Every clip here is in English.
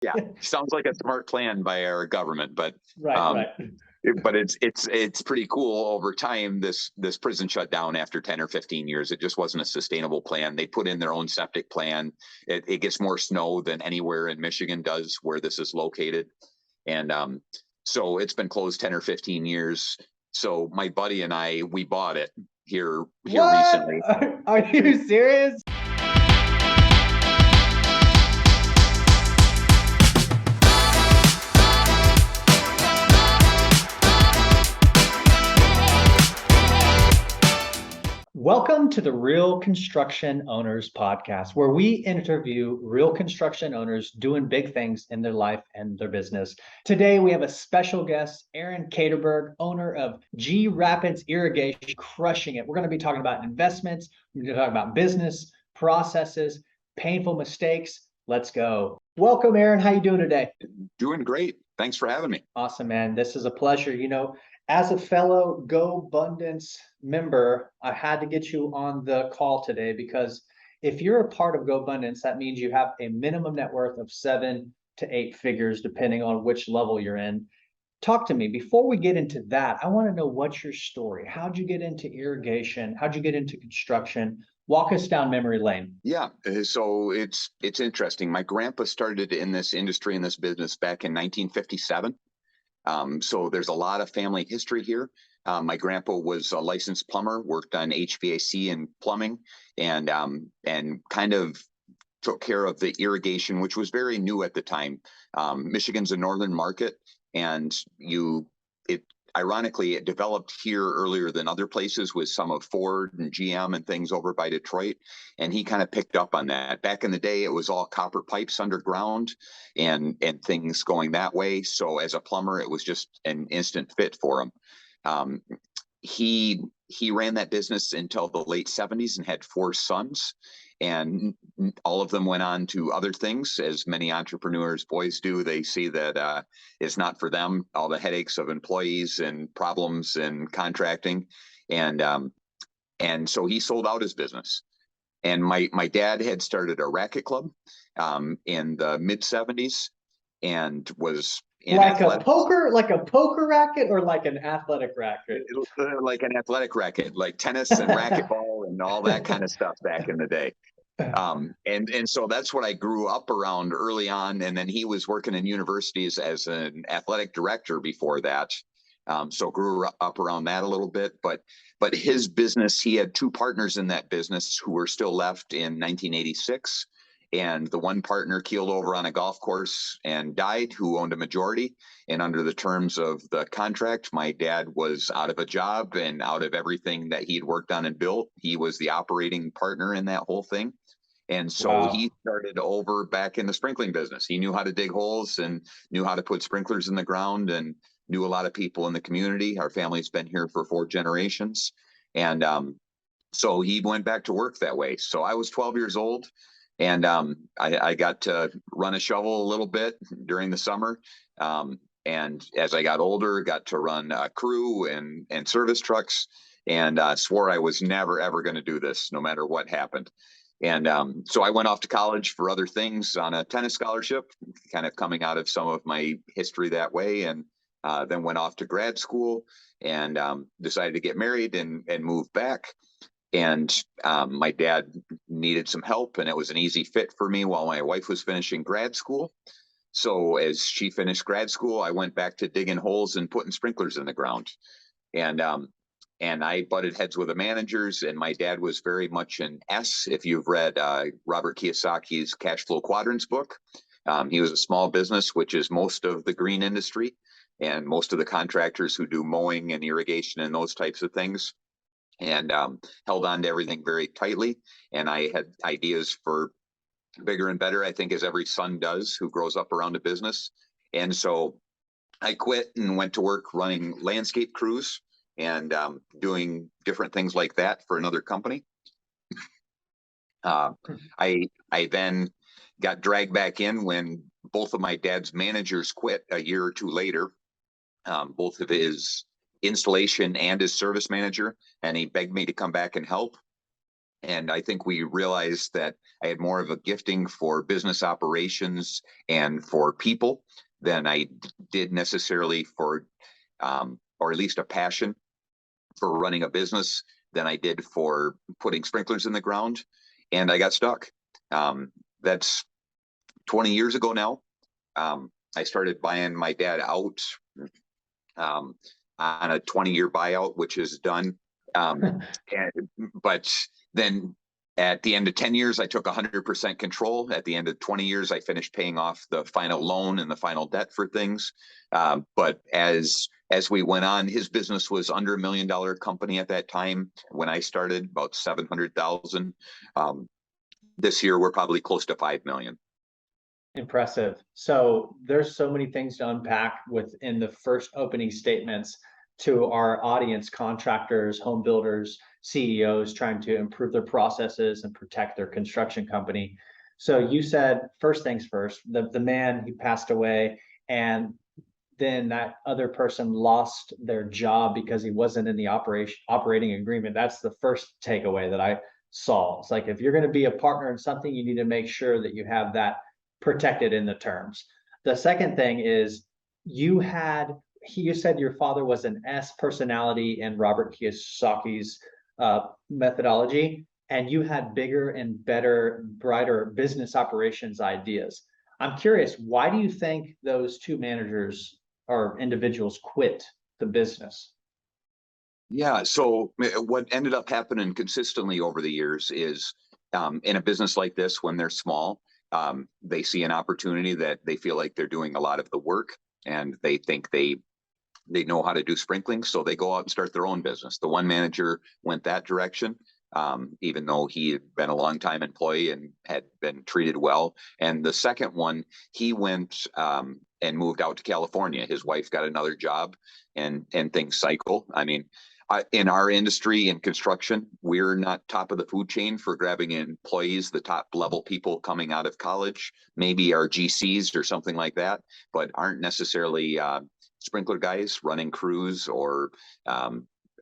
Yeah, sounds like a smart plan by our government, Right, um, right. it's pretty cool. Over time, this prison shut down after 10 or 15 years. It just wasn't a sustainable plan. They put in their own septic plan. It gets more snow than anywhere in Michigan does where this is located, and so it's been closed 10 or 15 years. So my buddy and we bought it here What? recently. Are you serious? Welcome to the Real Construction Owners Podcast, where we interview real construction owners doing big things in their life and their business. Today, we have a special guest, Aaron Katerberg, owner of Grapids Irrigation, crushing it. We're going to be talking about investments, we're going to talk about business, processes, painful mistakes. Let's go. Welcome, Aaron. How you doing today? Doing great. Thanks for having me. Awesome, man. This is a pleasure. As a fellow GoBundance member, I had to get you on the call today because if you're a part of GoBundance, that means you have a minimum net worth of 7 to 8 figures, depending on which level you're in. Talk to me. Before we get into that, I want to know what's your story. How'd you get into irrigation? How'd you get into construction? Walk us down memory lane. Yeah, so it's interesting. My grandpa started in this industry, in this business back in 1957. So there's a lot of family history here. My grandpa was a licensed plumber, worked on HVAC and plumbing, and kind of took care of the irrigation, which was very new at the time. Michigan's a northern market, and ironically, it developed here earlier than other places with some of Ford and GM and things over by Detroit. And he kind of picked up on that. Back in the day, it was all copper pipes underground and things going that way. So as a plumber, it was just an instant fit for him. Um, he ran that business until the late 70s and had 4 sons. And all of them went on to other things, as many entrepreneurs, boys do. They see that it's not for them, all the headaches of employees and problems and contracting. And so he sold out his business. And my dad had started a racket club in the mid 70s and was in like a poker racket or like an athletic racket? like an athletic racket, like tennis and racquetball and all that kind of stuff back in the day. And so that's what I grew up around early on. And then he was working in universities as an athletic director before that. So grew up around that a little bit, but his business, he had 2 partners in that business who were still left in 1986. And the one partner keeled over on a golf course and died, who owned a majority. And under the terms of the contract, my dad was out of a job and out of everything that he'd worked on and built. He was the operating partner in that whole thing. And so he started over back in the sprinkling business. He knew how to dig holes and knew how to put sprinklers in the ground and knew a lot of people in the community. Our family's been here for 4 generations. And so he went back to work that way. So I was 12 years old. And I got to run a shovel a little bit during the summer. And as I got older, got to run a crew and service trucks, and swore I was never, ever going to do this, no matter what happened. And so I went off to college for other things on a tennis scholarship, kind of coming out of some of my history that way. And then went off to grad school and decided to get married and move back. And my dad needed some help, and it was an easy fit for me while my wife was finishing grad school. So as she finished grad school, I went back to digging holes and putting sprinklers in the ground. And I butted heads with the managers, and my dad was very much an S. If you've read Robert Kiyosaki's Cash Flow Quadrants book, he was a small business, which is most of the green industry and most of the contractors who do mowing and irrigation and those types of things. And held on to everything very tightly. And I had ideas for bigger and better, I think, as every son does who grows up around a business. And so I quit and went to work running landscape crews and doing different things like that for another company. I then got dragged back in when both of my dad's managers quit a year or 2 later. Both of his installation and his service manager, and he begged me to come back and help. And I think we realized that I had more of a gifting for business operations and for people than I did necessarily for, or at least a passion for running a business than I did for putting sprinklers in the ground. And I got stuck. That's 20 years ago now. I started buying my dad out on a 20-year buyout, which is done. But then at the end of 10 years, I took 100% control. At the end of 20 years, I finished paying off the final loan and the final debt for things. But as we went on, his business was under $1 million company at that time. When I started, about 700,000. This year, we're probably close to 5 million. Impressive. So there's so many things to unpack within the first opening statements to our audience, contractors, home builders, CEOs trying to improve their processes and protect their construction company. So you said, first things first, the man, he passed away, and then that other person lost their job because he wasn't in the operating agreement. That's the first takeaway that I saw. It's like, if you're going to be a partner in something, you need to make sure that you have that protected in the terms. The second thing is you said your father was an S personality in Robert Kiyosaki's methodology, and you had bigger and better, brighter business operations ideas. I'm curious, why do you think those two managers or individuals quit the business? Yeah, so what ended up happening consistently over the years is in a business like this, when they're small, they see an opportunity that they feel like they're doing a lot of the work, and they think they know how to do sprinkling, so they go out and start their own business. The one manager went that direction, even though he had been a long-time employee and had been treated well. And the second one, he went and moved out to California. His wife got another job, and things cycle. I mean, in our industry, in construction, we're not top of the food chain for grabbing employees, the top level people coming out of college, maybe our GCs or something like that, but aren't necessarily sprinkler guys running crews or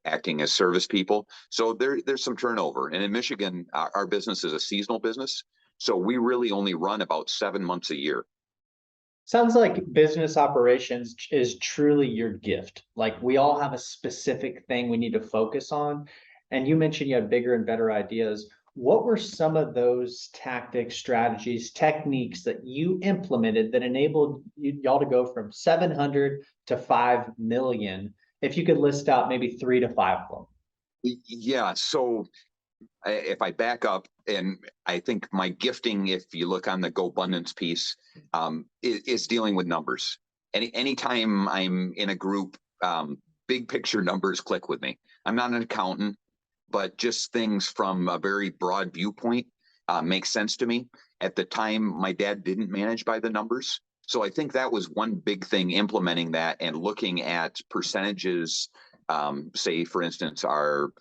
acting as service people. So there's some turnover. And in Michigan, our business is a seasonal business. So we really only run about 7 months a year. Sounds like business operations is truly your gift. Like, we all have a specific thing we need to focus on. And you mentioned you had bigger and better ideas. What were some of those tactics, strategies, techniques that you implemented that enabled y'all to go from 700 to 5 million? If you could list out maybe 3 to 5 of them. Yeah. So if I back up, and I think my gifting, if you look on the GoBundance piece, is dealing with numbers. Anytime I'm in a group, big picture numbers click with me. I'm not an accountant, but just things from a very broad viewpoint make sense to me. At the time, my dad didn't manage by the numbers. So I think that was one big thing, implementing that and looking at percentages, say, for instance, our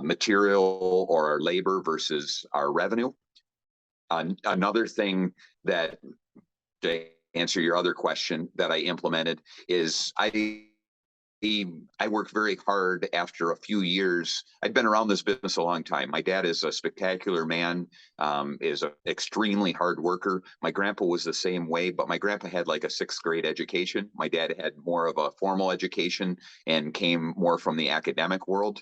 material or our labor versus our revenue. Another thing that, to answer your other question, that I implemented is I worked very hard after a few years. I'd been around this business a long time. My dad is a spectacular man, is an extremely hard worker. My grandpa was the same way, but my grandpa had like a 6th grade education. My dad had more of a formal education and came more from the academic world.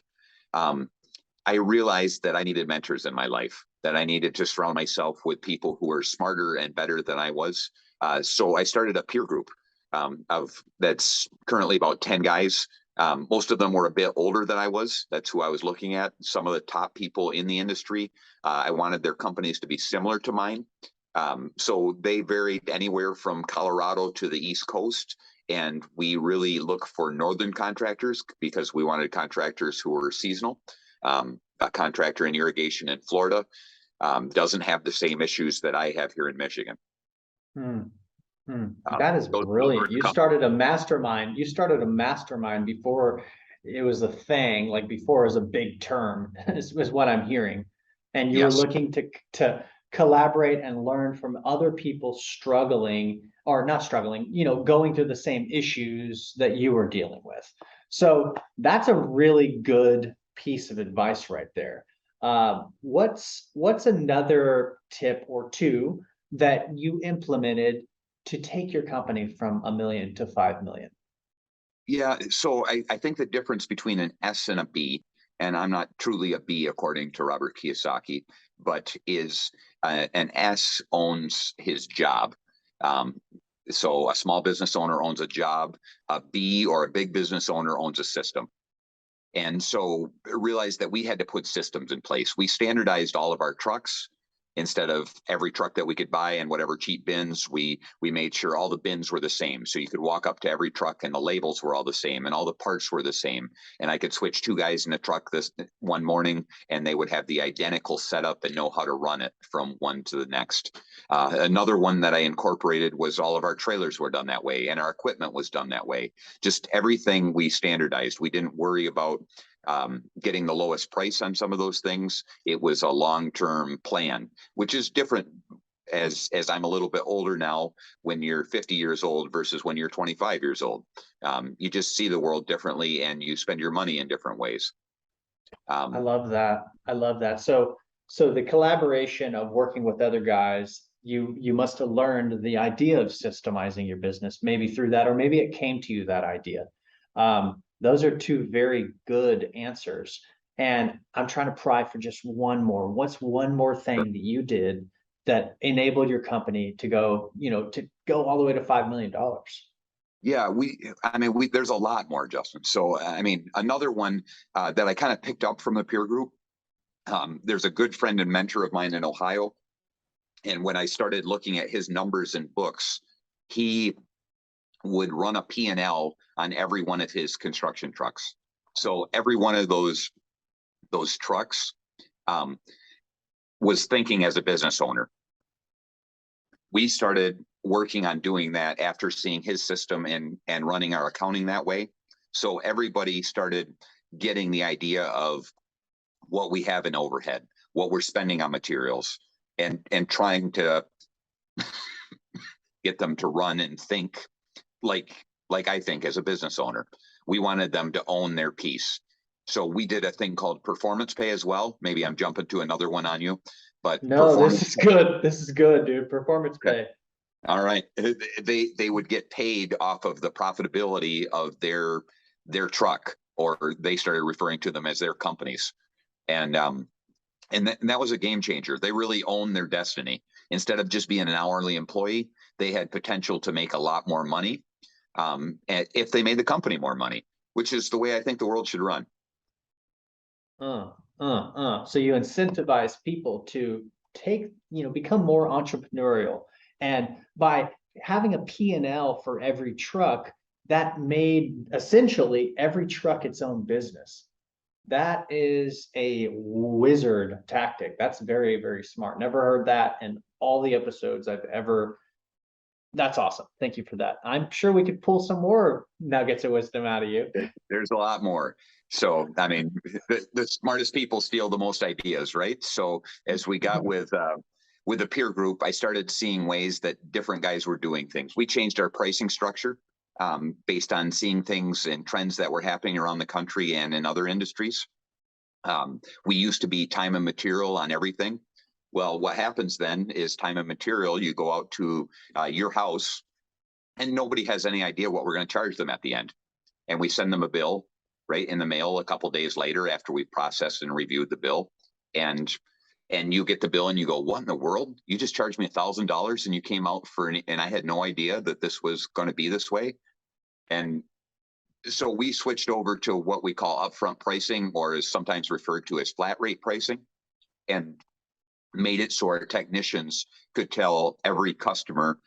I realized that I needed mentors in my life, that I needed to surround myself with people who were smarter and better than I was. So I started a peer group that's currently about 10 guys. Most of them were a bit older than I was. That's who I was looking at. Some of the top people in the industry. I wanted their companies to be similar to mine. So they varied anywhere from Colorado to the East Coast. And we really look for northern contractors because we wanted contractors who were seasonal. A contractor in irrigation in Florida doesn't have the same issues that I have here in Michigan. That is brilliant. You started a mastermind. You started a mastermind before it was a thing, like before it was a big term, is what I'm hearing. And you were looking to collaborate and learn from other people struggling, or not struggling, going through the same issues that you were dealing with. So that's a really good piece of advice right there. What's another tip or two that you implemented to take your company from 1 million to 5 million? Yeah, so I think the difference between an S and a B, and I'm not truly a B according to Robert Kiyosaki, but is an S owns his job. Um, so a small business owner owns a job. A B or a big business owner owns a system. And so realized that we had to put systems in place. We standardized all of our trucks instead of every truck that we could buy and whatever cheap bins. We made sure all the bins were the same. So you could walk up to every truck and the labels were all the same and all the parts were the same. And I could switch two guys in a truck this one morning and they would have the identical setup and know how to run it from one to the next. Another one that I incorporated was all of our trailers were done that way and our equipment was done that way. Just everything we standardized. We didn't worry about getting the lowest price on some of those things. It was a long-term plan, which is different as I'm a little bit older now when you're 50 years old versus when you're 25 years old. You just see the world differently and you spend your money in different ways. I love that. I love that. So the collaboration of working with other guys, you must have learned the idea of systemizing your business, maybe through that, or maybe it came to you, that idea. Those are two very good answers. And I'm trying to pry for just one more. What's one more thing that you did that enabled your company to go, to go all the way to $5 million? Yeah, there's a lot more, Justin. So, another one that I kind of picked up from the peer group, there's a good friend and mentor of mine in Ohio. And when I started looking at his numbers and books, he would run a P&L on every one of his construction trucks. So every one of those trucks was thinking as a business owner. We started working on doing that after seeing his system and running our accounting that way. So everybody started getting the idea of what we have in overhead, what we're spending on materials, and trying to get them to run and think like I think as a business owner. We wanted them to own their piece. So we did a thing called performance pay as well. Maybe I'm jumping to another one on you, but no, this is good. This is good, dude. Performance pay. All right. They would get paid off of the profitability of their truck, or they started referring to them as their companies. And that was a game changer. They really own their destiny. Instead of just being an hourly employee, they had potential to make a lot more money if they made the company more money, which is the way I think the world should run. So you incentivize people to become more entrepreneurial. And by having a P&L for every truck, that made essentially every truck its own business. That is a wizard tactic. That's very, very smart. Never heard that in all the episodes I've ever. That's awesome. Thank you for that. I'm sure we could pull some more nuggets of wisdom out of you. There's a lot more. So, the smartest people steal the most ideas, right? So as we got with a peer group, I started seeing ways that different guys were doing things. We changed our pricing structure based on seeing things and trends that were happening around the country and in other industries. We used to be time and material on everything. Well, what happens then is time and material, you go out to your house and nobody has any idea what we're going to charge them at the end. And we send them a bill right in the mail a couple days later after we've processed and reviewed the bill. And you get the bill and you go, what in the world? You just charged me $1,000 and you came out and I had no idea that this was going to be this way. And so we switched over to what we call upfront pricing, or is sometimes referred to as flat rate pricing, and made it so our technicians could tell every customer,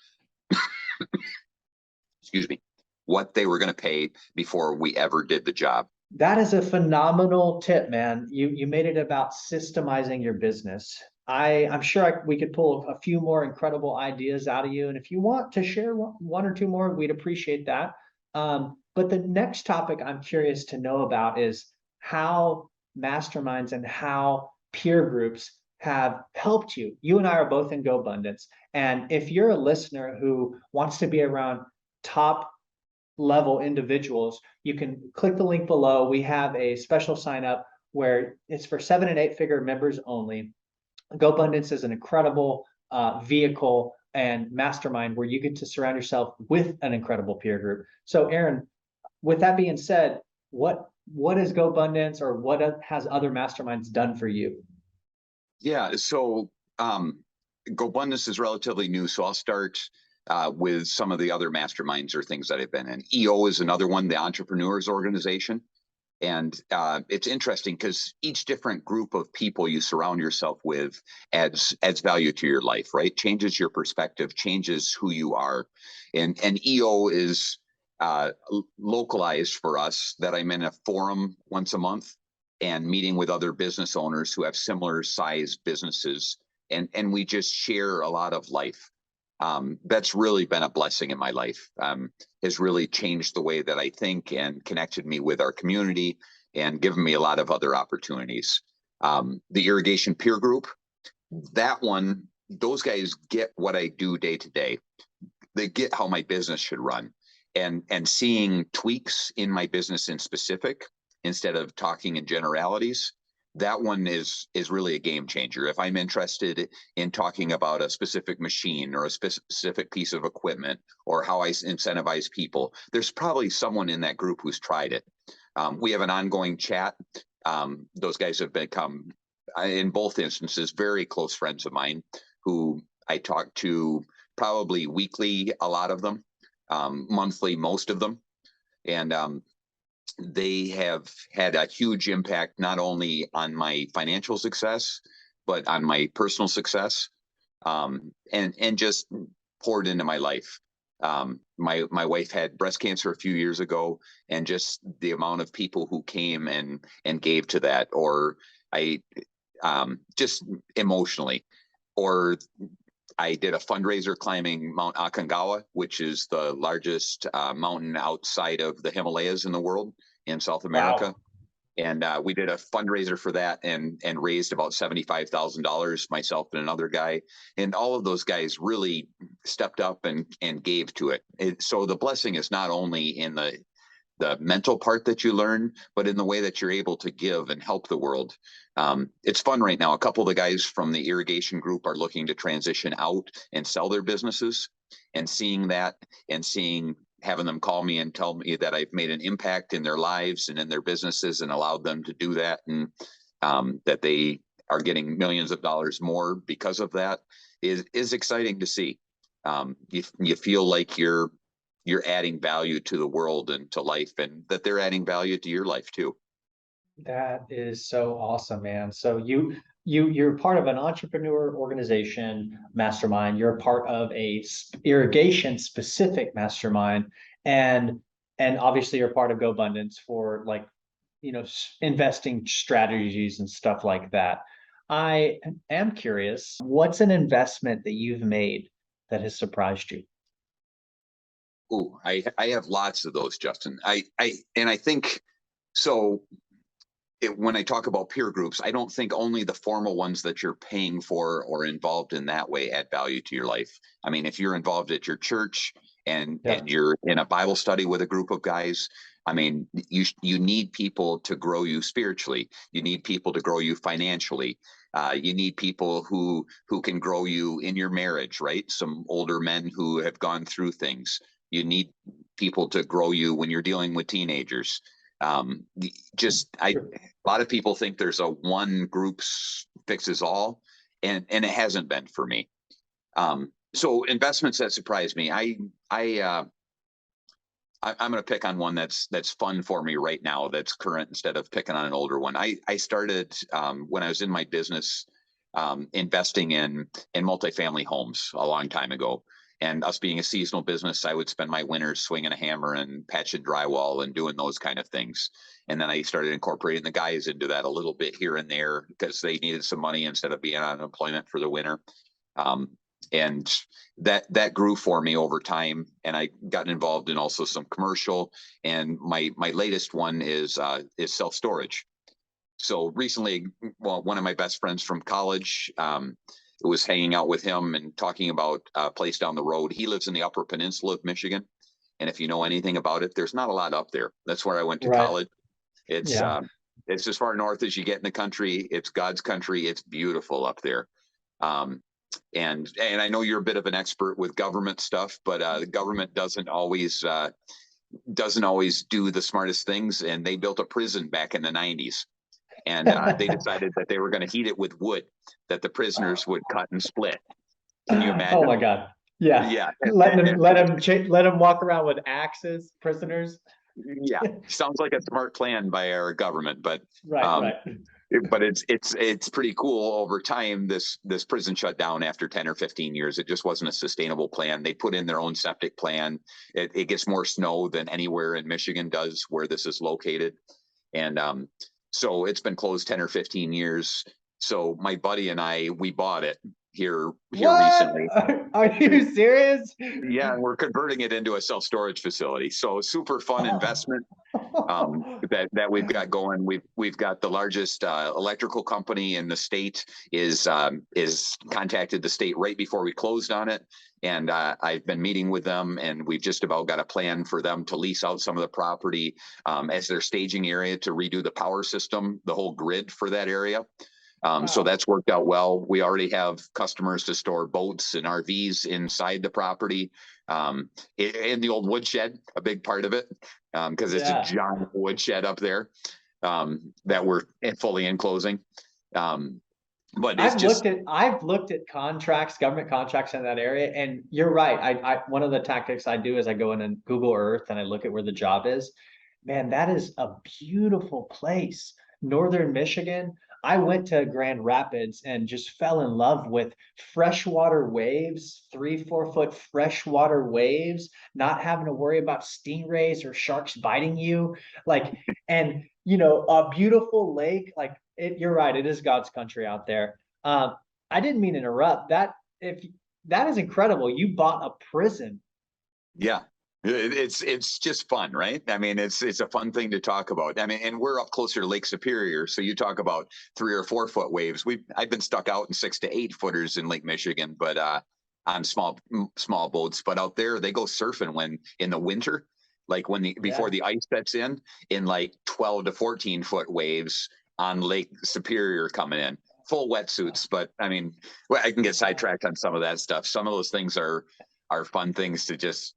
excuse me, what they were going to pay before we ever did the job. That is a phenomenal tip, man. You made it about systemizing your business. I'm sure we could pull a few more incredible ideas out of you. And if you want to share one or two more, we'd appreciate that. But the next topic I'm curious to know about is how masterminds and how peer groups have helped you. You and I are both in GoBundance. And if you're a listener who wants to be around top level individuals, you can click the link below. We have a special sign up where it's for 7 and 8 figure members only. GoBundance is an incredible vehicle and mastermind where you get to surround yourself with an incredible peer group. So Aaron, with that being said, what is GoBundance, or what has other masterminds done for you? Yeah, so GoBundance is relatively new, so I'll start with some of the other masterminds or things that I've been in. EO is another one, the Entrepreneurs Organization. And it's interesting because each different group of people you surround yourself with adds value to your life, right? Changes your perspective, changes who you are. And EO is localized for us, that I'm in a forum once a month and meeting with other business owners who have similar size businesses. And we just share a lot of life. That's really been a blessing in my life. Has really changed the way that I think and connected me with our community and given me a lot of other opportunities. The irrigation peer group, that one, those guys get what I do day to day. They get how my business should run, and seeing tweaks in my business in specific instead of talking in generalities. That one is really a game changer. If I'm interested in talking about a specific machine or a specific piece of equipment or how I incentivize people, there's probably someone in that group who's tried it. We have an ongoing chat. Those guys have become, in both instances, very close friends of mine who I talk to probably weekly, a lot of them, monthly, most of them. And they have had a huge impact, not only on my financial success, but on my personal success, and just poured into my life. My wife had breast cancer a few years ago, and just the amount of people who came and gave to that, or I just emotionally, or I did a fundraiser climbing Mount Aconcagua, which is the largest mountain outside of the Himalayas in the world, in South America. Wow. And we did a fundraiser for that and raised about $75,000, myself and another guy. And all of those guys really stepped up and gave to it. So the blessing is not only in the mental part that you learn, but in the way that you're able to give and help the world. It's fun right now. A couple of the guys from the irrigation group are looking to transition out and sell their businesses, and seeing that, and having them call me and tell me that I've made an impact in their lives and in their businesses and allowed them to do that, and that they are getting millions of dollars more because of that is exciting to see. You feel like you're adding value to the world and to life, and that they're adding value to your life too. That is so awesome, man. So you're part of an entrepreneur organization mastermind. You're a part of a irrigation specific mastermind, and obviously you're part of GoBundance for, like, investing strategies and stuff like that. I am curious, what's an investment that you've made that has surprised you? Oh, I have lots of those, Justin. I think so. When I talk about peer groups, I don't think only the formal ones that you're paying for or involved in that way add value to your life. I mean, if you're involved at your church and you're in a Bible study with a group of guys, I mean, you need people to grow you spiritually. You need people to grow you financially. You need people who can grow you in your marriage, right? Some older men who have gone through things. You need people to grow you when you're dealing with teenagers. A lot of people think there's a one group fixes all, and it hasn't been for me. So investments that surprise me, I'm going to pick on one that's fun for me right now, that's current, instead of picking on an older one. I started when I was in my business, investing in multifamily homes a long time ago. And us being a seasonal business, I would spend my winters swinging a hammer and patching drywall and doing those kind of things. And then I started incorporating the guys into that a little bit here and there, because they needed some money instead of being on unemployment for the winter. And that grew for me over time. And I got involved in also some commercial. And my latest one is self-storage. So recently, well, one of my best friends from college, was hanging out with him and talking about a place down the road. He lives in the Upper Peninsula of Michigan. And if you know anything about it, there's not a lot up there. That's where I went to college. It's It's as far north as you get in the country. It's God's country. It's beautiful up there. And I know you're a bit of an expert with government stuff, but the government doesn't always do the smartest things. And they built a prison back in the 90s, and they decided that they were going to heat it with wood that the prisoners would cut and split. Can you imagine? Oh my God. Yeah. Yeah. Let them walk around with axes, prisoners. Yeah. Sounds like a smart plan by our government, but Right. but it's pretty cool. Over time, this prison shut down after 10 or 15 years. It just wasn't a sustainable plan. They put in their own septic plan. It gets more snow than anywhere in Michigan does where this is located. And so it's been closed 10 or 15 years. So my buddy and we bought it here recently. Are you serious? Yeah, and we're converting it into a self-storage facility. So super fun investment that we've got going. We've got the largest electrical company in the state is contacted the state right before we closed on it. And I've been meeting with them, and we've just about got a plan for them to lease out some of the property as their staging area to redo the power system, the whole grid for that area. So that's worked out well. We already have customers to store boats and RVs inside the property, in the old woodshed, a big part of it, because it's a giant woodshed up there that we're fully enclosing. But I've looked at contracts, government contracts in that area, and you're right. I one of the tactics I do is I go in and Google Earth and I look at where the job is. Man, that is a beautiful place. Northern Michigan. I went to Grand Rapids and just fell in love with freshwater waves, 3-4 foot freshwater waves, not having to worry about stingrays or sharks biting you. And a beautiful lake. You're right, it is God's country out there. I didn't mean to interrupt. That is incredible. You bought a prison. Yeah. It's just fun, right? I mean, it's a fun thing to talk about. I mean, and we're up closer to Lake Superior, so you talk about 3 or 4 foot waves. I've been stuck out in 6 to 8 footers in Lake Michigan, but on small boats. But out there, they go surfing when in the winter, like before the ice sets in like 12 to 14 foot waves on Lake Superior coming in. Full wetsuits, but I mean, I can get sidetracked on some of that stuff. Some of those things are fun things to just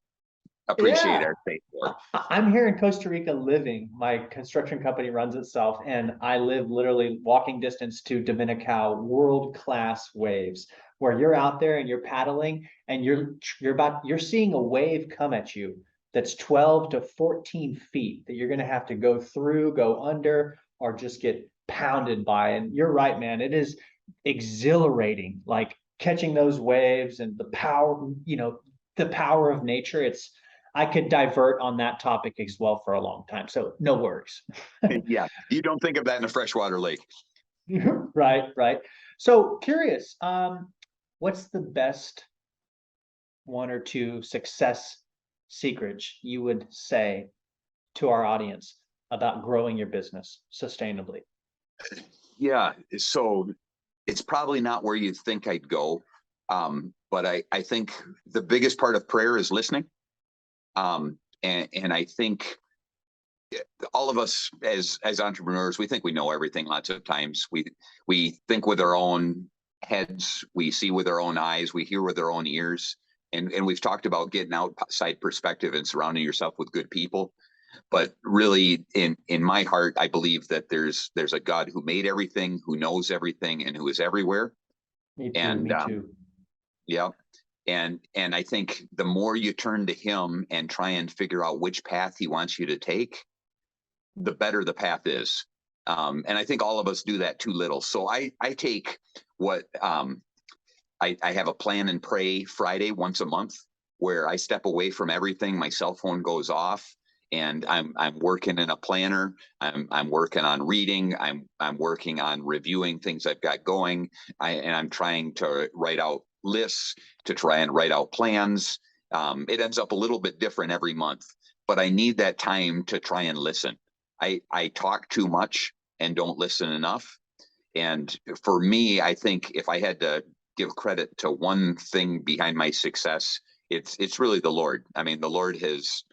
appreciate our state for. I'm here in Costa Rica living. My construction company runs itself, and I live literally walking distance to Dominical, world-class waves, where you're out there and you're paddling and you're seeing a wave come at you that's 12 to 14 feet that you're going to have to go through, go under, or just get pounded by. And you're right, man. It is exhilarating, like catching those waves and the power of nature. I could divert on that topic as well for a long time. So no worries. Yeah. You don't think of that in a freshwater lake. Right. So curious, what's the best 1 or 2 success secrets you would say to our audience about growing your business sustainably? Yeah. So it's probably not where you think I'd go. But I think the biggest part of prayer is listening. And I think all of us as entrepreneurs, we think we know everything. Lots of times we think with our own heads, we see with our own eyes, we hear with our own ears. And we've talked about getting outside perspective and surrounding yourself with good people. But really, in my heart, I believe that there's a God who made everything, who knows everything, and who is everywhere. Me too. Yeah. And I think the more you turn to him and try and figure out which path he wants you to take, the better the path is. And I think all of us do that too little. So I take what I have a plan and pray Friday once a month where I step away from everything. My cell phone goes off and I'm working in a planner. I'm working on reading. I'm working on reviewing things I've got going. And I'm trying to write out lists, to try and write out plans. It ends up a little bit different every month, but I need that time to try and listen. I talk too much and don't listen enough. And for me, I think if I had to give credit to one thing behind my success, it's really the Lord. I mean, the Lord has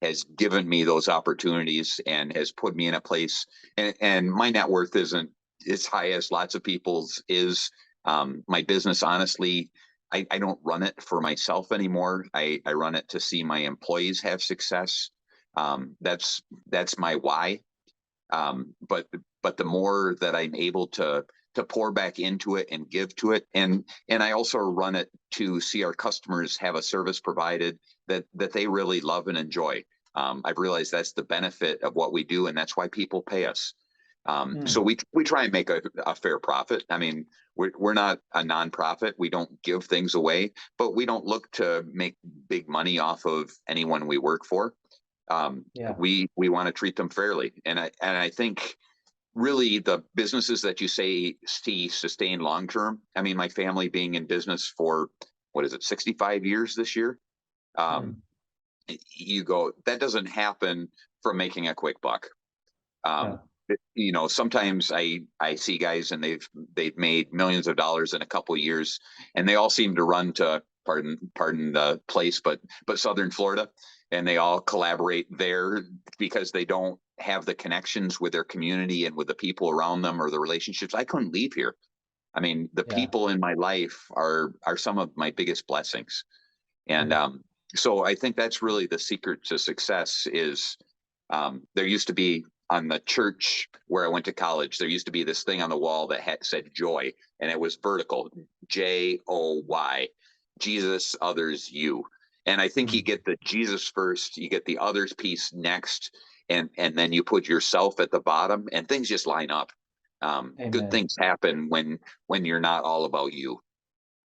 has given me those opportunities and has put me in a place. And my net worth isn't as high as lots of people's is. My business, honestly, I don't run it for myself anymore. I run it to see my employees have success. That's my why. But the more that I'm able to pour back into it and give to it, and I also run it to see our customers have a service provided that they really love and enjoy. I've realized that's the benefit of what we do, and that's why people pay us. So we try and make a fair profit. I mean, we're not a nonprofit. We don't give things away, but we don't look to make big money off of anyone we work for. We want to treat them fairly, and I think really the businesses that you see sustain long term. I mean, my family being in business for 65 years this year. You go, that doesn't happen from making a quick buck. Sometimes I see guys and they've made millions of dollars in a couple of years, and they all seem to run to pardon the place, but Southern Florida, and they all collaborate there because they don't have the connections with their community and with the people around them or the relationships. I couldn't leave here. I mean, the people in my life are some of my biggest blessings. And so I think that's really the secret to success is there used to be on the church where I went to college, there used to be this thing on the wall that said joy, and it was vertical, JOY, Jesus, others, you. And I think you get the Jesus first, you get the others piece next, and then you put yourself at the bottom, and things just line up. Good things happen when you're not all about you.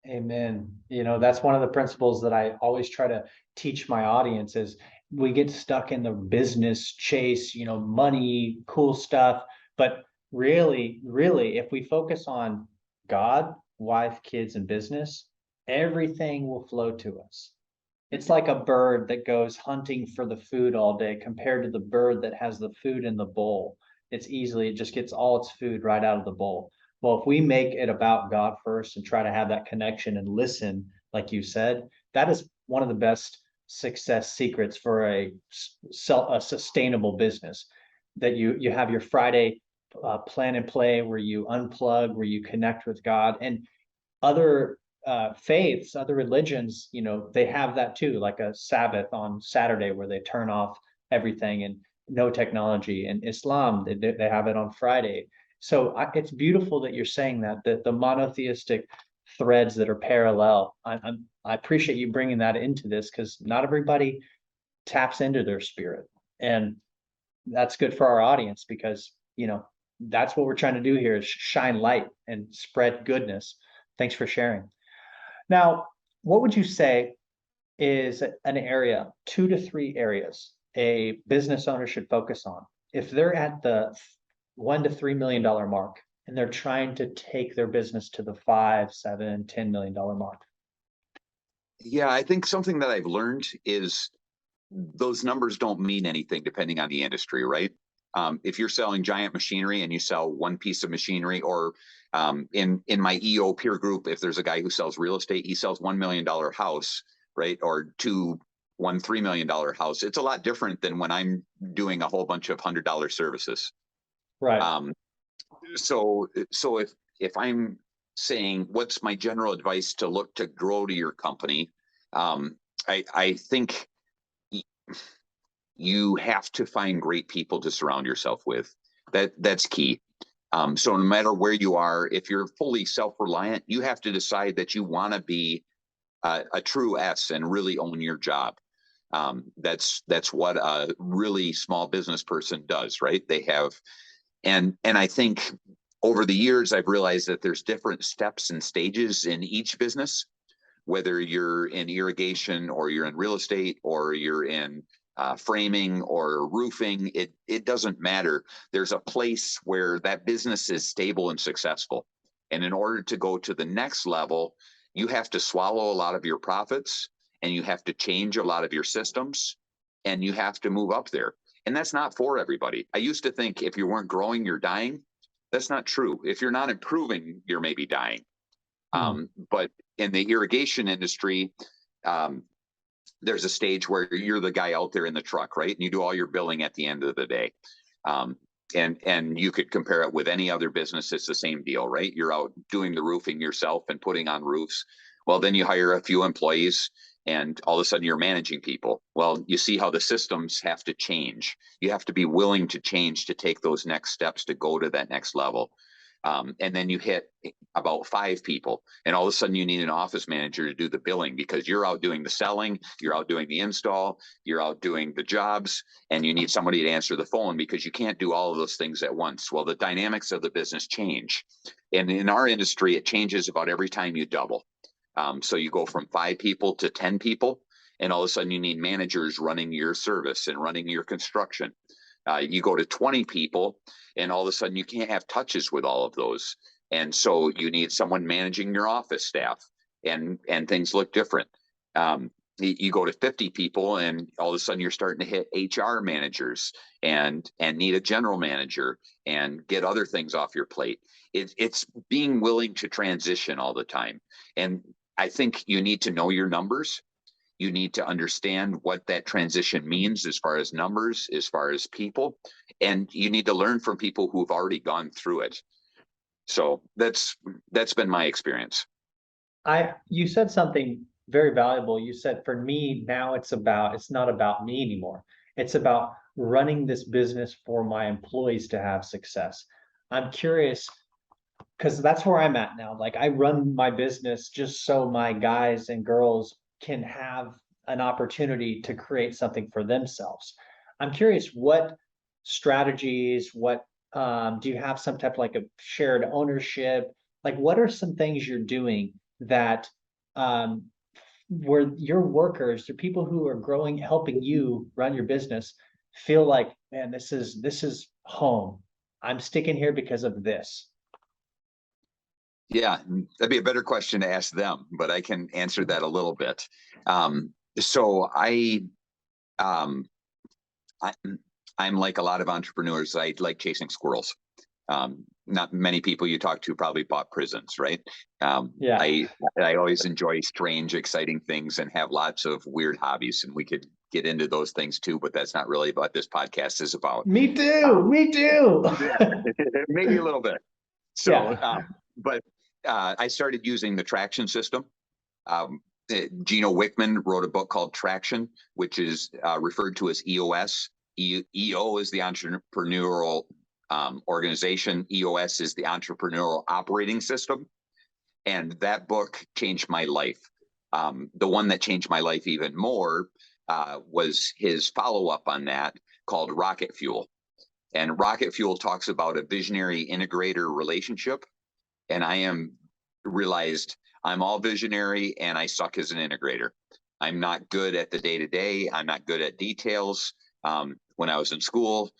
Amen. That's one of the principles that I always try to teach my audience is we get stuck in the business chase, money, cool stuff. But really, if we focus on God, wife, kids, and business, everything will flow to us. It's like a bird that goes hunting for the food all day compared to the bird that has the food in the bowl. It just gets all its food right out of the bowl. Well, if we make it about God first and try to have that connection and listen, like you said, that is one of the best success secrets for a sustainable business. That you have your Friday plan and play where you unplug, where you connect with God. And other faiths, other religions, they have that too, like a Sabbath on Saturday where they turn off everything and no technology. And Islam, they have it on Friday. So it's beautiful that you're saying that the monotheistic threads that are parallel. I appreciate you bringing that into this because not everybody taps into their spirit, and that's good for our audience because that's what we're trying to do here is shine light and spread goodness. Thanks for sharing. Now, what would you say is an area, 2 to 3 areas a business owner should focus on if they're at the $1 to $3 million mark and they're trying to take their business to the $5, $7, $10 million mark? Yeah, I think something that I've learned is those numbers don't mean anything depending on the industry, right? If you're selling giant machinery and you sell one piece of machinery, or in my EO peer group, if there's a guy who sells real estate, he sells $1 million house, right? Or $3 million house. It's a lot different than when I'm doing a whole bunch of $100 services. Right. So if I'm saying what's my general advice to look to grow to your company, I think you have to find great people to surround yourself with. That's key. So no matter where you are, if you're fully self-reliant, you have to decide that you want to be a true S and really own your job. That's what a really small business person does, right? They have, and I think over the years, I've realized that there's different steps and stages in each business, whether you're in irrigation or you're in real estate or you're in framing or roofing, it doesn't matter. There's a place where that business is stable and successful. And in order to go to the next level, you have to swallow a lot of your profits and you have to change a lot of your systems and you have to move up there. And that's not for everybody. I used to think if you weren't growing, you're dying. That's not true. If you're not improving, you're maybe dying. But in the irrigation industry, there's a stage where you're the guy out there in the truck, right? And you do all your billing at the end of the day. And you could compare it with any other business. It's the same deal, right? You're out doing the roofing yourself and putting on roofs. Well, then you hire a few employees and all of a sudden you're managing people. Well, you see how the systems have to change. You have to be willing to change to take those next steps to go to that next level. And then you hit about 5 people, and all of a sudden you need an office manager to do the billing because you're out doing the selling, you're out doing the install, you're out doing the jobs, and you need somebody to answer the phone because you can't do all of those things at once. Well, the dynamics of the business change. And in our industry, it changes about every time you double. So you go from 5 people to 10 people, and all of a sudden you need managers running your service and running your construction. You go to 20 people, and all of a sudden you can't have touches with all of those. And so you need someone managing your office staff, and things look different. You go to 50 people, and all of a sudden you're starting to hit HR managers and need a general manager and get other things off your plate. It's being willing to transition all the time. And I think you need to know your numbers. You need to understand what that transition means as far as numbers, as far as people, and you need to learn from people who've already gone through it. So that's been my experience. You said something very valuable. You said, for me, now it's not about me anymore. It's about running this business for my employees to have success. I'm curious, because that's where I'm at now. Like, I run my business just so my guys and girls can have an opportunity to create something for themselves. I'm curious, what strategies, do you have some type of like a shared ownership? Like, what are some things you're doing that where your workers, the people who are growing, helping you run your business, feel like, man, this is home. I'm sticking here because of this. Yeah, that'd be a better question to ask them, but I can answer that a little bit. So I'm like a lot of entrepreneurs. I like chasing squirrels. Not many people you talk to probably bought prisons, right? Yeah. I always enjoy strange, exciting things and have lots of weird hobbies, and we could get into those things too, but that's not really what this podcast is about. Me too. Me too. Maybe a little bit. So, Yeah. but I started using the traction system. Gino Wickman wrote a book called Traction, which is referred to as EOS. EO is the entrepreneurial organization. EOS is the entrepreneurial operating system. And that book changed my life. The one that changed my life even more was his follow-up on that, called Rocket Fuel. And Rocket Fuel talks about a visionary integrator relationship. And I realized I'm all visionary and I suck as an integrator. I'm not good at the day-to-day. I'm not good at details. When I was in school,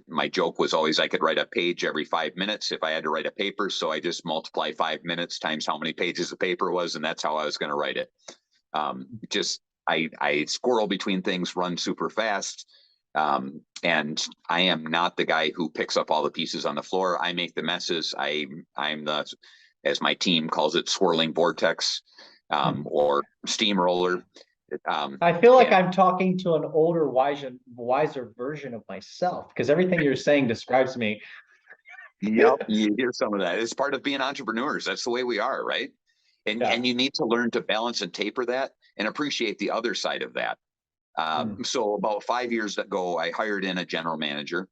my joke was always I could write a page every 5 minutes if I had to write a paper. So I just multiply 5 minutes times how many pages the paper was, and that's how I was going to write it. I squirrel between things, run super fast. And I am not the guy who picks up all the pieces on the floor. I make the messes. I'm the, as my team calls it, swirling vortex, or steamroller. I feel like I'm talking to an older, wiser version of myself, because everything you're saying describes me. Yep, you hear some of that. It's part of being entrepreneurs. That's the way we are, right? And you need to learn to balance and taper that and appreciate the other side of that. So about 5 years ago, I hired in a general manager,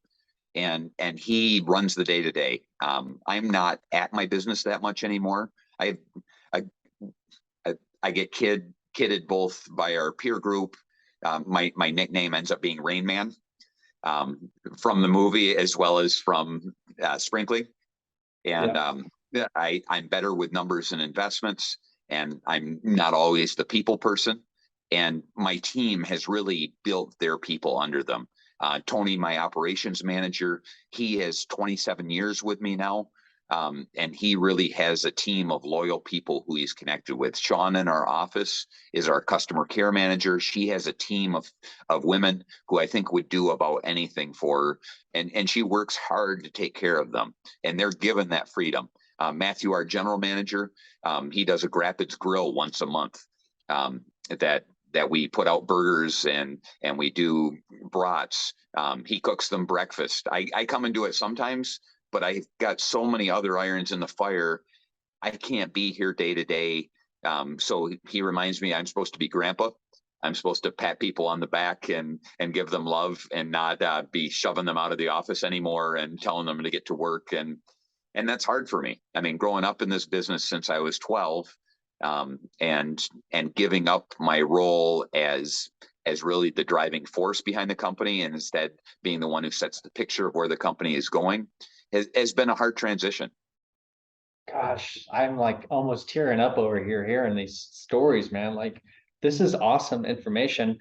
and he runs the day-to-day. I'm not at my business that much anymore. I get kidded both by our peer group. My nickname ends up being Rain Man, from the movie as well as from sprinkling. And I'm better with numbers and investments, and I'm not always the people person. And my team has really built their people under them. Tony, my operations manager, he has 27 years with me now. And he really has a team of loyal people who he's connected with. Sean in our office is our customer care manager. She has a team of women who I think would do about anything for her. And she works hard to take care of them. And they're given that freedom. Matthew, our general manager, he does a Grapids grill once a month. That that we put out burgers and we do brats. He cooks them breakfast. I come and do it sometimes, but I've got so many other irons in the fire. I can't be here day to day. So he reminds me I'm supposed to be grandpa. I'm supposed to pat people on the back and give them love and not be shoving them out of the office anymore and telling them to get to work. And that's hard for me. I mean, growing up in this business since I was 12, and giving up my role as really the driving force behind the company, and instead being the one who sets the picture of where the company is going, has been a hard transition. Gosh, I'm like almost tearing up over here hearing these stories, man. Like, this is awesome information.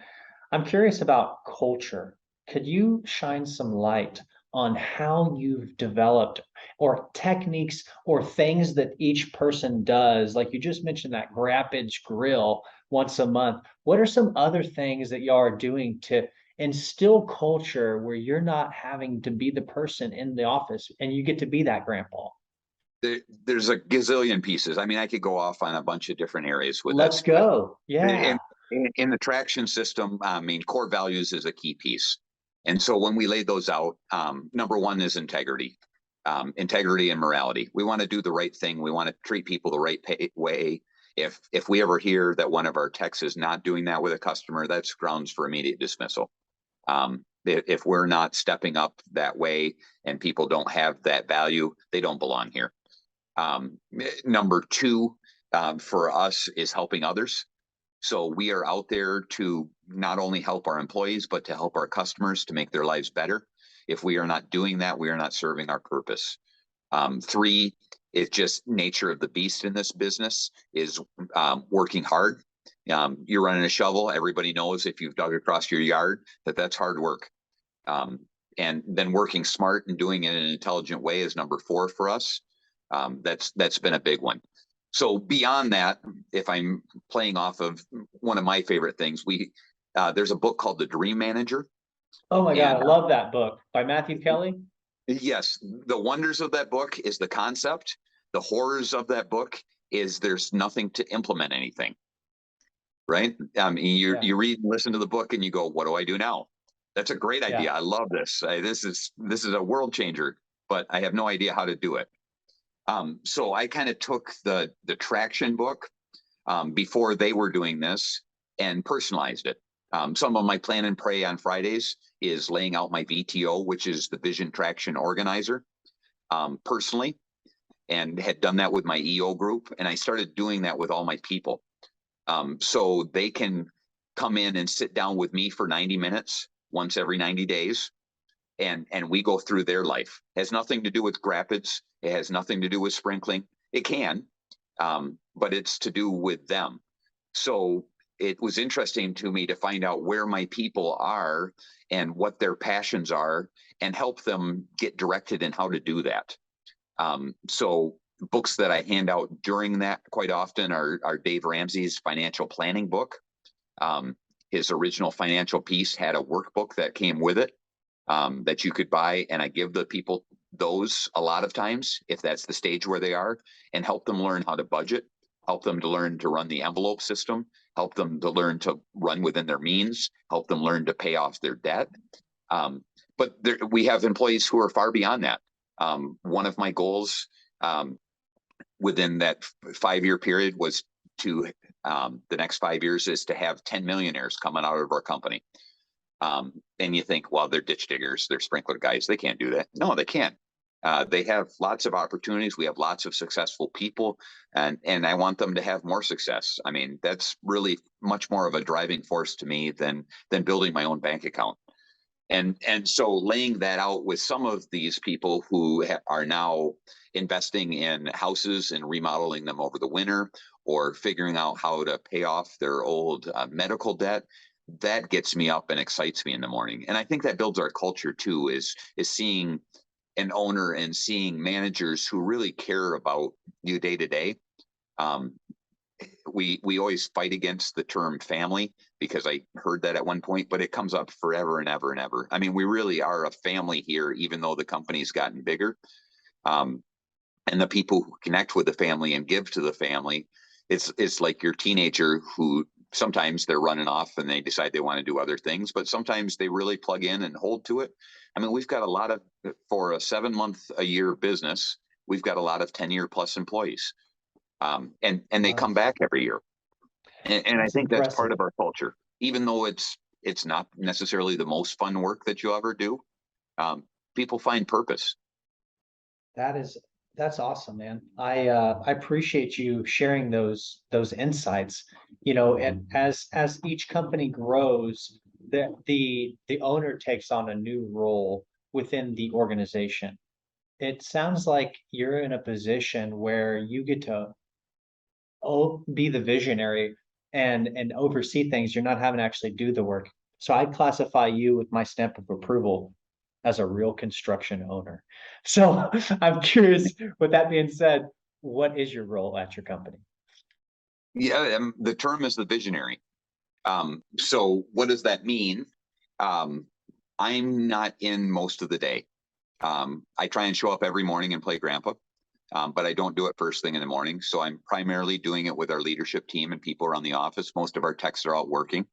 I'm curious about culture. Could you shine some light on how you've developed or techniques or things that each person does? Like you just mentioned that Grapids grill once a month. What are some other things that y'all are doing to instill culture where you're not having to be the person in the office and you get to be that grandpa? There's a gazillion pieces. I mean, I could go off on a bunch of different areas with Let's this. go. Yeah. In the traction system, I mean, core values is a key piece. And so when we laid those out, number one is integrity, integrity and morality. We want to do the right thing. We want to treat people the right way. If we ever hear that one of our techs is not doing that with a customer, that's grounds for immediate dismissal. If we're not stepping up that way and people don't have that value, they don't belong here. Number two, for us is helping others. So we are out there to not only help our employees, but to help our customers to make their lives better. If we are not doing that, we are not serving our purpose. Three is just nature of the beast in this business is working hard. You're running a shovel. Everybody knows if you've dug across your yard that's hard work. And then working smart and doing it in an intelligent way is number four for us. That's been a big one. So beyond that, if I'm playing off of one of my favorite things, there's a book called The Dream Manager. Oh my God, I love that book by Matthew Kelly. Yes, the wonders of that book is the concept. The horrors of that book is there's nothing to implement anything. Right? I mean, you read and listen to the book and you go, what do I do now? That's a great idea. I love this. This is a world changer, but I have no idea how to do it. So I kind of took the traction book before they were doing this and personalized it. Some of my plan and pray on Fridays is laying out my VTO, which is the Vision Traction Organizer, personally, and had done that with my EO group. And I started doing that with all my people. So they can come in and sit down with me for 90 minutes once every 90 days. And we go through their life. It has nothing to do with Grapids. It has nothing to do with sprinkling. It can, but it's to do with them. So it was interesting to me to find out where my people are and what their passions are and help them get directed in how to do that. So books that I hand out during that quite often are Dave Ramsey's financial planning book. His original financial piece had a workbook that came with it. That you could buy, and I give the people those a lot of times if that's the stage where they are, and help them learn how to budget, help them to learn to run the envelope system, help them to learn to run within their means, help them learn to pay off their debt. But we have employees who are far beyond that. One of my goals within that 5-year period was to the next 5 years is to have 10 millionaires coming out of our company. And you think, well, they're ditch diggers, they're sprinkler guys, they can't do that. No, they can't. They have lots of opportunities. We have lots of successful people, and I want them to have more success. I mean, that's really much more of a driving force to me than building my own bank account. And so laying that out with some of these people who are now investing in houses and remodeling them over the winter, or figuring out how to pay off their old medical debt, that gets me up and excites me in the morning. And I think that builds our culture too, is seeing an owner and seeing managers who really care about you day to day. We always fight against the term family because I heard that at one point, but it comes up forever and ever and ever. I mean, we really are a family here, even though the company's gotten bigger. And the people who connect with the family and give to the family, it's like your teenager who Sometimes they're running off and they decide they want to do other things, but sometimes they really plug in and hold to it. I mean, we've got a lot of, for a 7-month-a-year business, we've got a lot of 10-year plus employees. And they come back every year. And I think that's part of our culture, even though it's not necessarily the most fun work that you'll ever do. People find purpose. That's awesome, man. I appreciate you sharing those insights. And as each company grows, the owner takes on a new role within the organization. It sounds like you're in a position where you get to be the visionary and oversee things. You're not having to actually do the work. So I classify you with my stamp of approval as a real construction owner. So I'm curious, with that being said, what is your role at your company? Yeah, the term is the visionary. So what does that mean? I'm not in most of the day. I try and show up every morning and play grandpa, but I don't do it first thing in the morning. So I'm primarily doing it with our leadership team and people around the office. Most of our techs are out working.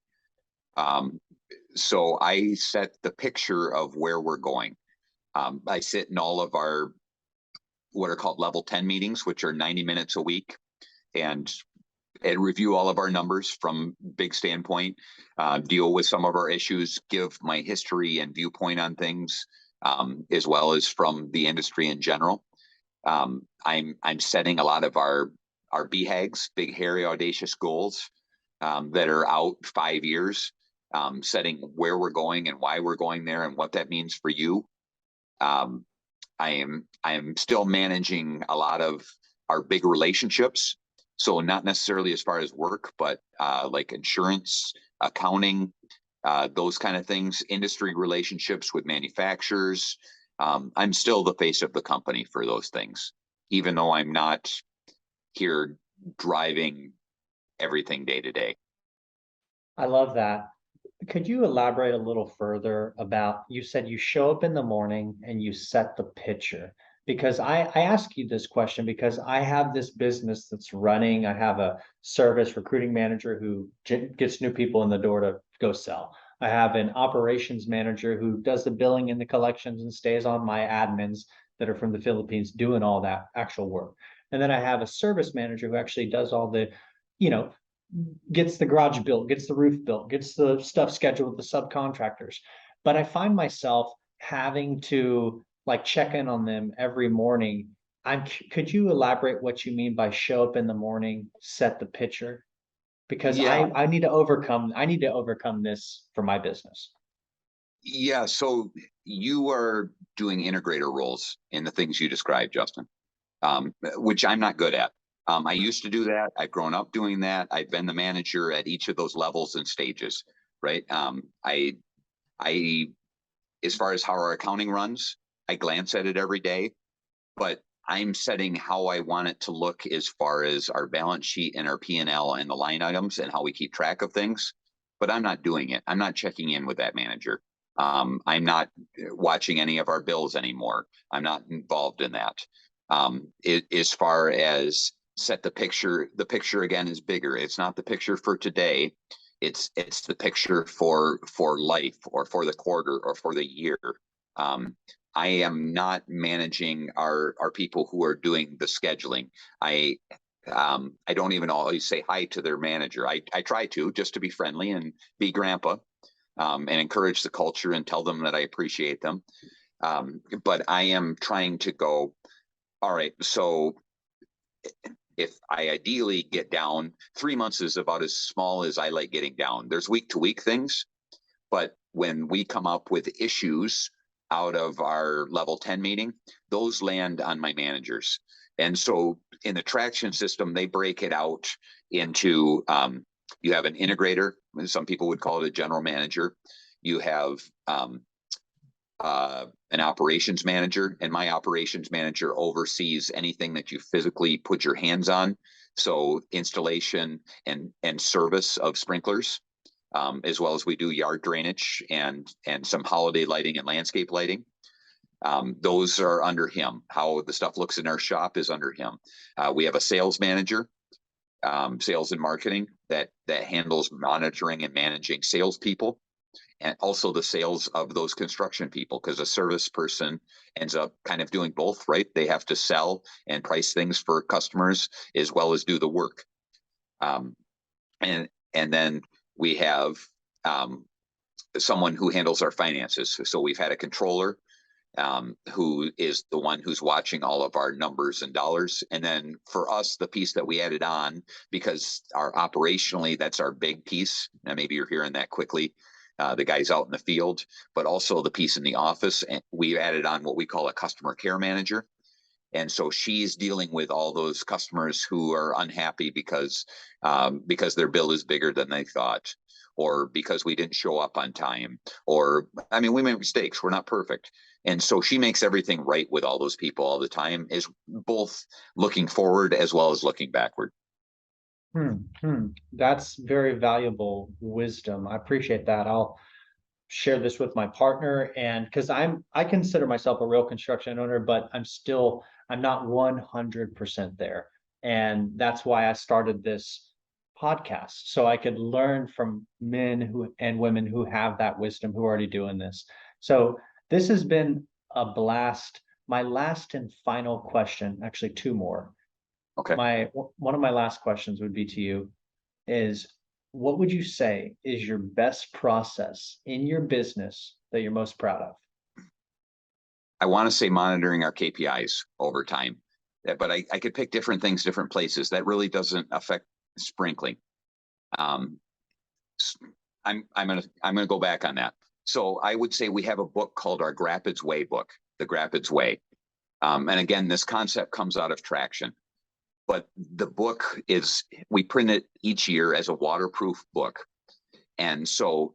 So I set the picture of where we're going. I sit in all of our what are called level 10 meetings, which are 90 minutes a week, and review all of our numbers from big standpoint, deal with some of our issues, give my history and viewpoint on things, as well as from the industry in general. I'm setting a lot of our BHAGs, big, hairy, audacious goals that are out 5 years, setting where we're going and why we're going there and what that means for you. I am still managing a lot of our big relationships. So not necessarily as far as work, but like insurance, accounting, those kind of things, industry relationships with manufacturers. I'm still the face of the company for those things, even though I'm not here driving everything day to day. I love that. Could you elaborate a little further about, you said you show up in the morning and you set the picture? Because I ask you this question because I have this business that's running. I have a service recruiting manager who gets new people in the door to go sell. I have an operations manager who does the billing and the collections and stays on my admins that are from the Philippines doing all that actual work. And then I have a service manager who actually does all the, you know, gets the garage built, gets the roof built, gets the stuff scheduled with the subcontractors. But I find myself having to like check in on them every morning. Could you elaborate what you mean by show up in the morning, set the picture? Because Yeah. I need to overcome this for my business. Yeah. So you are doing integrator roles in the things you described, Justin, which I'm not good at. I used to do that. I've grown up doing that. I've been the manager at each of those levels and stages, right? I, as far as how our accounting runs, I glance at it every day, but I'm setting how I want it to look as far as our balance sheet and our P&L and the line items and how we keep track of things. But I'm not doing it. I'm not checking in with that manager. I'm not watching any of our bills anymore. I'm not involved in that. As far as set the picture again is bigger. It's not the picture for today. It's the picture for life or for the quarter or for the year. I am not managing our people who are doing the scheduling. I don't even always say hi to their manager. I try to, just to be friendly and be grandpa, and encourage the culture and tell them that I appreciate them. But I am trying to go, all right, so if I ideally get down, 3 months is about as small as I like getting down. There's week to week things, but when we come up with issues out of our level 10 meeting, those land on my managers. And so in the traction system, they break it out into, you have an integrator, some people would call it a general manager. You have an operations manager, and my operations manager oversees anything that you physically put your hands on. So installation and service of sprinklers, as well as we do yard drainage and some holiday lighting and landscape lighting. Those are under him. How the stuff looks in our shop is under him. We have a sales manager, sales and marketing, that handles monitoring and managing salespeople, and also the sales of those construction people, because a service person ends up kind of doing both, right? They have to sell and price things for customers as well as do the work. And then we have someone who handles our finances. So we've had a controller who is the one who's watching all of our numbers and dollars. And then for us, the piece that we added on, because operationally, that's our big piece. Now, maybe you're hearing that quickly, the guys out in the field, but also the piece in the office. And we added on what we call a customer care manager. And so she's dealing with all those customers who are unhappy because their bill is bigger than they thought, or because we didn't show up on time, or, I mean, we make mistakes. We're not perfect. And so she makes everything right with all those people all the time, is both looking forward as well as looking backward. That's very valuable wisdom. I appreciate that. I'll share this with my partner, and because I consider myself a real construction owner, but I'm not 100% there. And that's why I started this podcast, so I could learn from men and women who have that wisdom, who are already doing this. So this has been a blast. My last and final question, actually two more. Okay. One of my last questions would be to you is, what would you say is your best process in your business that you're most proud of? I want to say monitoring our KPIs over time, but I could pick different things, different places. That really doesn't affect sprinkling. I'm gonna go back on that. So I would say we have a book called our Grapids Way book, the Grapids Way. And again, this concept comes out of traction. But the book we print it each year as a waterproof book. And so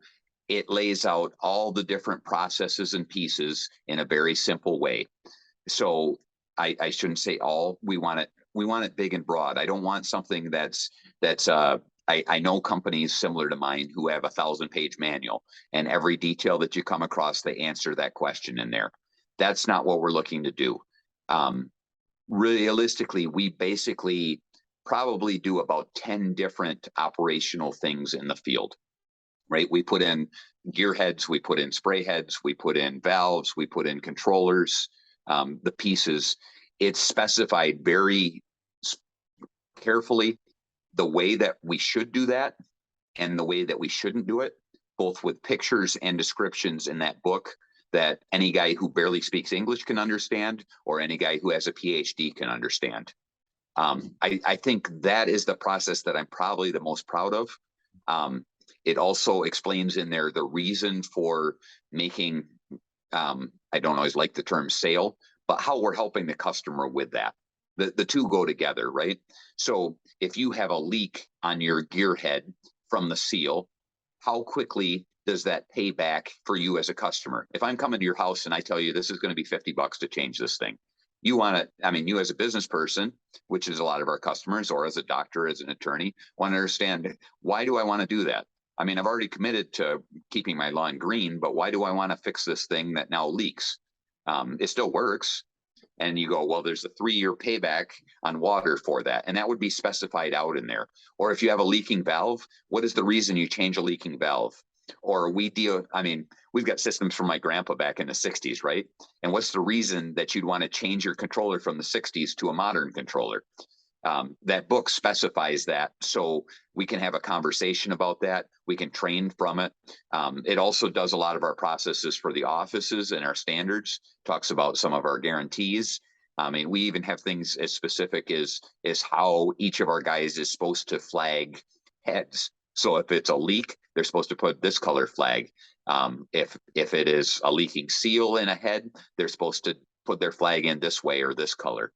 it lays out all the different processes and pieces in a very simple way. So I shouldn't say all. We want it big and broad. I don't want something I know companies similar to mine who have 1,000-page manual, and every detail that you come across, they answer that question in there. That's not what we're looking to do. Realistically, we basically probably do about 10 different operational things in the field, right? We put in gear heads, we put in spray heads, we put in valves, we put in controllers, the pieces. It's specified very carefully the way that we should do that and the way that we shouldn't do it, both with pictures and descriptions in that book, that any guy who barely speaks English can understand, or any guy who has a PhD can understand. I think that is the process that I'm probably the most proud of. It also explains in there the reason for making, I don't always like the term sale, but how we're helping the customer with that. The two go together, right? So if you have a leak on your gear head from the seal, how quickly does that pay back for you as a customer? If I'm coming to your house and I tell you this is going to be $50 to change this thing, you as a business person, which is a lot of our customers, or as a doctor, as an attorney, want to understand, why do I want to do that? I mean, I've already committed to keeping my lawn green, but why do I want to fix this thing that now leaks? It still works. And you go, well, there's a 3-year payback on water for that. And that would be specified out in there. Or if you have a leaking valve, what is the reason you change a leaking valve? Or we've got systems from my grandpa back in the 60s, right? And what's the reason that you'd want to change your controller from the 60s to a modern controller? That book specifies that, so we can have a conversation about that. We can train from it. It also does a lot of our processes for the offices and our standards, talks about some of our guarantees. I mean, we even have things as specific as how each of our guys is supposed to flag heads. So if it's a leak, they're supposed to put this color flag. If it is a leaking seal in a head, they're supposed to put their flag in this way or this color.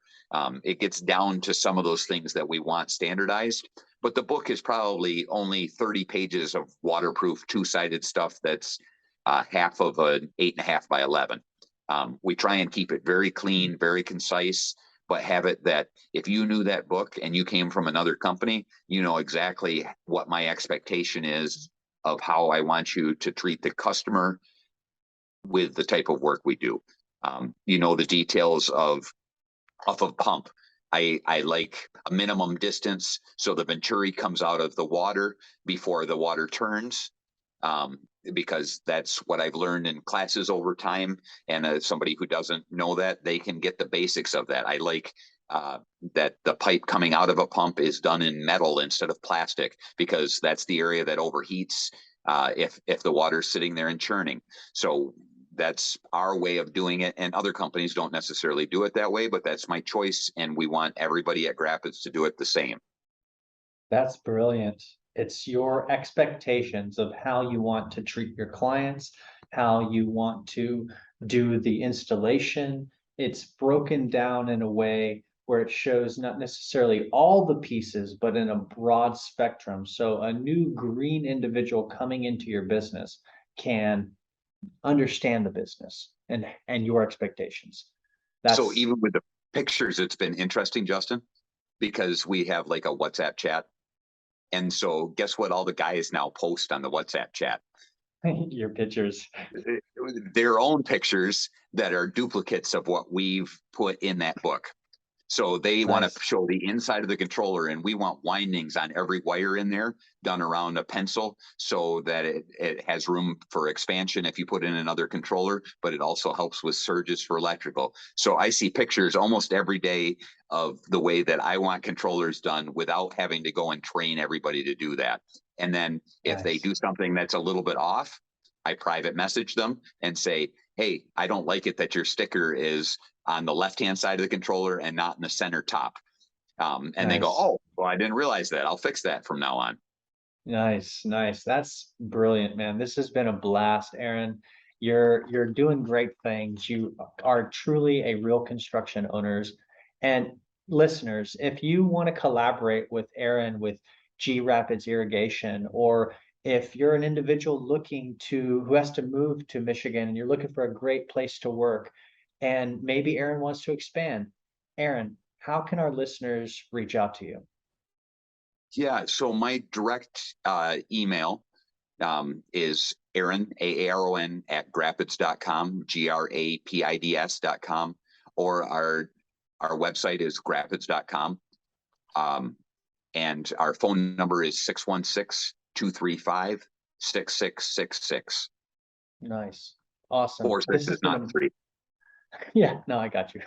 It gets down to some of those things that we want standardized, but the book is probably only 30 pages of waterproof, two-sided stuff that's half of an 8.5 by 11. We try and keep it very clean, very concise, but have it that if you knew that book and you came from another company, you know exactly what my expectation is of how I want you to treat the customer with the type of work we do. The details of off of pump. I like a minimum distance so the venturi comes out of the water before the water turns, because that's what I've learned in classes over time. And somebody who doesn't know that, they can get the basics of that. I like that the pipe coming out of a pump is done in metal instead of plastic, because that's the area that overheats if the water's sitting there and churning. So that's our way of doing it, and other companies don't necessarily do it that way, but that's my choice, and we want everybody at Grapids to do it the same. That's brilliant. It's your expectations of how you want to treat your clients, how you want to do the installation. It's broken down in a way where it shows not necessarily all the pieces, but in a broad spectrum. So a new green individual coming into your business can understand the business and your expectations. So That's even with the pictures, it's been interesting, Justin, because we have like a WhatsApp chat. And so guess what all the guys now post on the WhatsApp chat? your pictures. Their own pictures that are duplicates of what we've put in that book. So they want Nice. to show the inside of the controller, and we want windings on every wire in there done around a pencil so that it has room for expansion if you put in another controller, but it also helps with surges for electrical. So I see pictures almost every day of the way that I want controllers done without having to go and train everybody to do that. And then if they Nice. do something that's a little bit off, I private message them and say, hey, I don't like it that your sticker is on the left-hand side of the controller and not in the center top. And they go, Nice. oh, well, I didn't realize that. I'll fix that from now on. Nice, nice. That's brilliant, man. This has been a blast, Aaron. You're doing great things. You are truly a real construction owners. And listeners, if you want to collaborate with Aaron with G Rapids Irrigation, or if you're an individual looking to who has to move to Michigan and you're looking for a great place to work, and maybe Aaron wants to expand, Aaron, how can our listeners reach out to you? Yeah. So my direct email is Aaron, Aaron at grapids.com, grapids.com, or our website is grapids.com. And our phone number is 616-235-6666. Nice. Awesome. 46 is not 3. Yeah, no, I got you.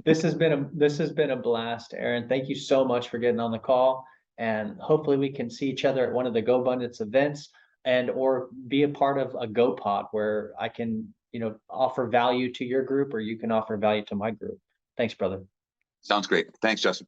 This has been a blast, Aaron. Thank you so much for getting on the call. And hopefully we can see each other at one of the Go Abundance events, and or be a part of a Go Pod where I can, offer value to your group, or you can offer value to my group. Thanks, brother. Sounds great. Thanks, Justin.